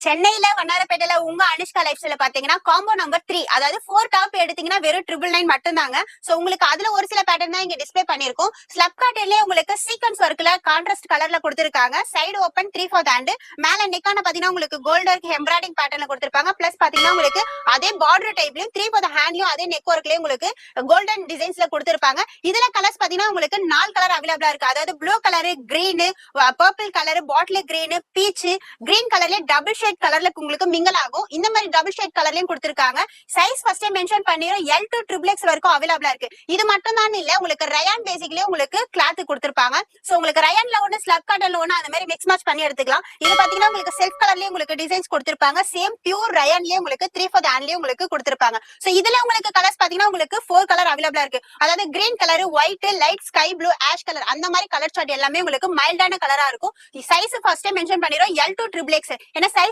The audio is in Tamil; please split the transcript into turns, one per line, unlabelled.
சென்னையில வண்ணாரப்பேட்டையில உங்க அனுஷ்கா லைஃப் ஸ்டைல பாத்தீங்கன்னா காம்போ நம்பர் 3, அதாவது 4 டாப் எடுத்தீங்கன்னா வெறும் 999 மட்டும் தாங்க. சோ உங்களுக்கு அதுல ஒரு சில பேட்டர்ன் தான் இங்க டிஸ்ப்ளே பண்ணிருக்கோம். ஸ்லப் காட்டன்லயே உங்களுக்கு சீக்வன்ஸ் ஒர்க்ல கான்ட்ராஸ்ட் கலர்ல கொடுத்திருக்காங்க. Side open 3/4 hand. மேல நெக்கான பாத்தீங்கன்னா உங்களுக்கு கோல்ட் ஒர்க் எம்ப்ராய்டிங் பேட்டர்ன்ல கொடுத்திருப்பாங்க. பிளஸ் பாத்தீங்கன்னா உங்களுக்கு அதே பார்டர் டைப்லயும் 3/4 ஹேண்ட்லயும் அதே நெக் ஒர்க்லயும் உங்களுக்கு கோல்டன் டிசைன்ஸ்ல கொடுத்திருப்பாங்க. இதுல கலர்ஸ் பாத்தீங்கன்னா உங்களுக்கு 4 கலர் அவைலபிளா இருக்கு. அதாவது blue colour, green, purple colour, bottle green, beach, green கலர்ல டபுள் ஷேட் கலர்ல உங்களுக்கு மிங்கல் ஆகும். இந்த மாதிரி டபுள் ஷேட் கலர்லயும் கொடுத்திருக்காங்க. சைஸ் ஃபர்ஸ்டே மென்ஷன் பண்ணிரோம். L to XXX வரைக்கும் அவைலபிளா இருக்கு. இது மட்டும் தான் இல்ல, உங்களுக்கு ரயான் பேசிக்லயே உங்களுக்கு கிளாத் கொடுத்திருப்பாங்க. சோ உங்களுக்கு ரயான்ல ஒண்ணு ஸ்லப் காட்டன்ல ஒண்ணு அந்த மாதிரி மிக்ஸ் மேட்ச் பண்ணி எடுத்துக்கலாம். இது பாத்தீங்கன்னா உங்களுக்கு செல்ஃப் கலர்லயே உங்களுக்கு டிசைன்ஸ் கொடுத்திருப்பாங்க. சேம் பியூர் ரயான்லயே உங்களுக்கு 3/4 ஹேண்ட்லயே உங்களுக்கு கொடுத்திருப்பாங்க. சோ இதுல உங்களுக்கு கலர்ஸ் பாத்தீங்கன்னா உங்களுக்கு 4 கலர் அவைலபிளா இருக்கு. அதாவது green colour, white, light sky blue, ash colour அந்த மாதிரி கலர் சார்ட் எல்லாமே உங்களுக்கு மைல்டான கலரா இருக்கும். சைஸ் ஃபர்ஸ்டே மென்ஷன் பண்ணிரோம். L to XXX. ஏன்னா சைஸ்